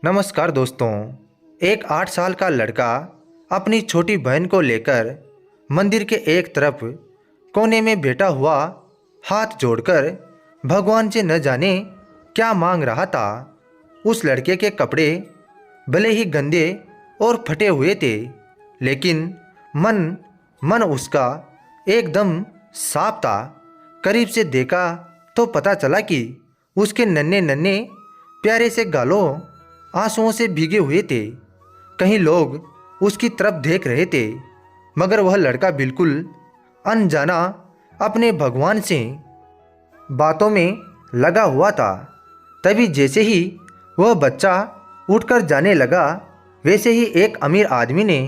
नमस्कार दोस्तों। एक 8 साल का लड़का अपनी छोटी बहन को लेकर मंदिर के एक तरफ कोने में बैठा हुआ हाथ जोड़कर भगवान से न जाने क्या मांग रहा था। उस लड़के के कपड़े भले ही गंदे और फटे हुए थे, लेकिन मन मन उसका एकदम साफ था। करीब से देखा तो पता चला कि उसके नन्हे नन्हे प्यारे से गालों आंसुओं से भीगे हुए थे। कहीं लोग उसकी तरफ देख रहे थे, मगर वह लड़का बिल्कुल अनजाना अपने भगवान से बातों में लगा हुआ था। तभी जैसे ही वह बच्चा उठकर जाने लगा, वैसे ही एक अमीर आदमी ने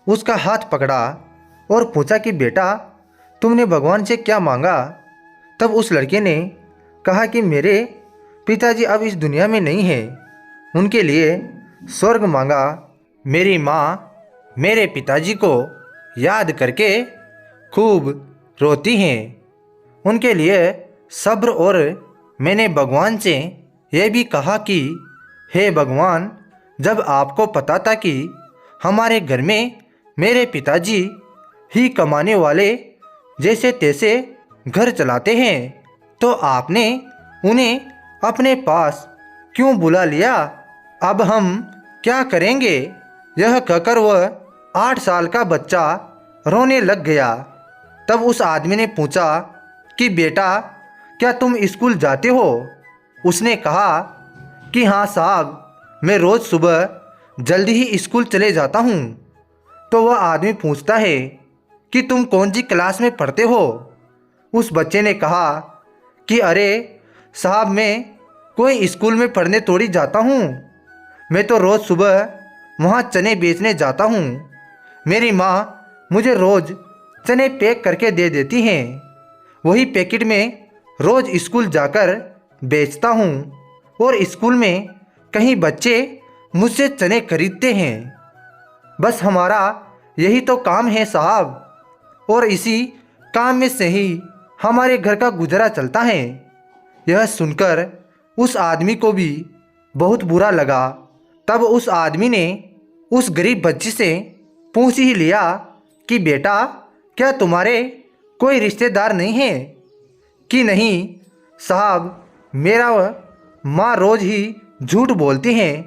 उसका हाथ पकड़ा और पूछा कि बेटा, तुमने भगवान से क्या मांगा? तब उस लड़के ने कहा कि मेरे पिताजी अब इस दुनिया में नहीं हैं, उनके लिए स्वर्ग मांगा। मेरी माँ मेरे पिताजी को याद करके खूब रोती हैं, उनके लिए सब्र। और मैंने भगवान से यह भी कहा कि हे भगवान, जब आपको पता था कि हमारे घर में मेरे पिताजी ही कमाने वाले जैसे तैसे घर चलाते हैं, तो आपने उन्हें अपने पास क्यों बुला लिया? अब हम क्या करेंगे? यह कहकर वह 8 साल का बच्चा रोने लग गया। तब उस आदमी ने पूछा कि बेटा, क्या तुम स्कूल जाते हो? उसने कहा कि हाँ साहब, मैं रोज़ सुबह जल्दी ही स्कूल चले जाता हूँ। तो वह आदमी पूछता है कि तुम कौन सी क्लास में पढ़ते हो? उस बच्चे ने कहा कि अरे साहब, मैं कोई स्कूल में पढ़ने थोड़ी जाता हूँ, मैं तो रोज़ सुबह वहाँ चने बेचने जाता हूँ। मेरी माँ मुझे रोज़ चने पैक करके दे देती हैं, वही पैकेट में रोज़ स्कूल जाकर बेचता हूँ और स्कूल में कहीं बच्चे मुझसे चने खरीदते हैं। बस हमारा यही तो काम है साहब, और इसी काम में से ही हमारे घर का गुजारा चलता है। यह सुनकर उस आदमी को भी बहुत बुरा लगा। तब उस आदमी ने उस गरीब बच्चे से पूछ ही लिया कि बेटा, क्या तुम्हारे कोई रिश्तेदार नहीं है? कि नहीं साहब, मेरा माँ रोज़ ही झूठ बोलती हैं।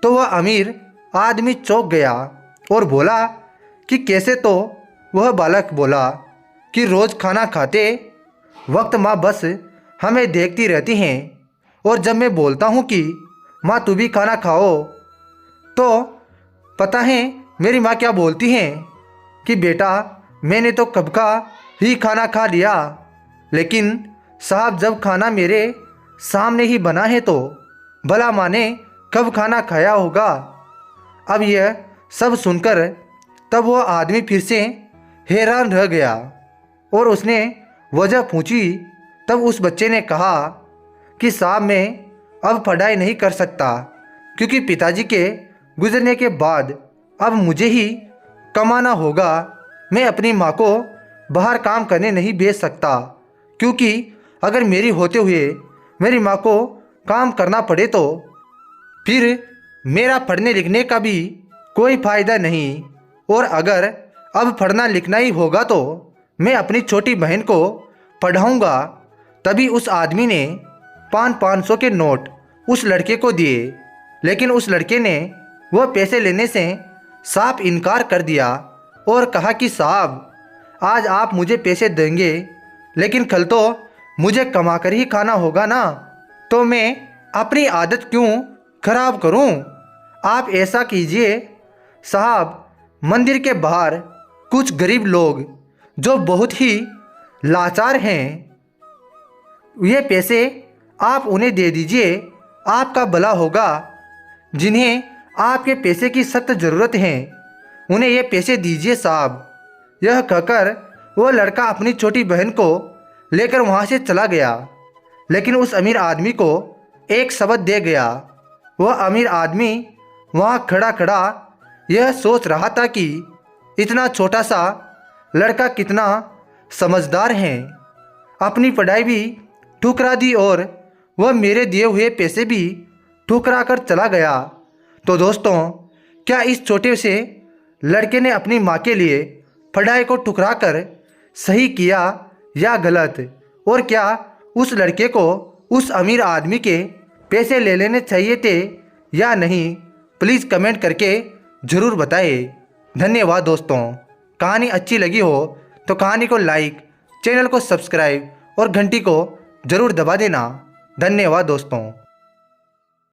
तो वह अमीर आदमी चौंक गया और बोला कि कैसे? तो वह बालक बोला कि रोज़ खाना खाते वक्त माँ बस हमें देखती रहती हैं, और जब मैं बोलता हूँ कि माँ तू भी खाना खाओ, तो पता है मेरी माँ क्या बोलती हैं कि बेटा, मैंने तो कब का ही खाना खा लिया। लेकिन साहब, जब खाना मेरे सामने ही बना है तो भला माँ ने कब खाना खाया होगा? अब यह सब सुनकर तब वह आदमी फिर से हैरान रह गया और उसने वजह पूछी। तब उस बच्चे ने कहा कि साहब, मैं अब पढ़ाई नहीं कर सकता, क्योंकि पिताजी के गुजरने के बाद अब मुझे ही कमाना होगा। मैं अपनी माँ को बाहर काम करने नहीं भेज सकता, क्योंकि अगर मेरी होते हुए मेरी माँ को काम करना पड़े तो फिर मेरा पढ़ने लिखने का भी कोई फ़ायदा नहीं। और अगर अब पढ़ना लिखना ही होगा तो मैं अपनी छोटी बहन को पढ़ाऊँगा। तभी उस आदमी ने 500 के नोट उस लड़के को दिए, लेकिन उस लड़के ने वह पैसे लेने से साफ इनकार कर दिया और कहा कि साहब, आज आप मुझे पैसे देंगे, लेकिन कल तो मुझे कमा कर ही खाना होगा ना, तो मैं अपनी आदत क्यों खराब करूं? आप ऐसा कीजिए साहब, मंदिर के बाहर कुछ गरीब लोग जो बहुत ही लाचार हैं, ये पैसे आप उन्हें दे दीजिए, आपका भला होगा। जिन्हें आपके पैसे की सख्त ज़रूरत है, उन्हें ये पैसे दीजिए साहब। यह कहकर वह लड़का अपनी छोटी बहन को लेकर वहाँ से चला गया, लेकिन उस अमीर आदमी को एक सबक दे गया। वह अमीर आदमी वहाँ खड़ा खड़ा यह सोच रहा था कि इतना छोटा सा लड़का कितना समझदार है, अपनी पढ़ाई भी ठुकरा दी और वह मेरे दिए हुए पैसे भी ठुकरा कर चला गया। तो दोस्तों, क्या इस छोटे से लड़के ने अपनी माँ के लिए पढ़ाई को ठुकरा कर सही किया या गलत? और क्या उस लड़के को उस अमीर आदमी के पैसे ले लेने चाहिए थे या नहीं? प्लीज़ कमेंट करके ज़रूर बताएं। धन्यवाद दोस्तों। कहानी अच्छी लगी हो तो कहानी को लाइक, चैनल को सब्सक्राइब और घंटी को ज़रूर दबा देना। धन्यवाद दोस्तों।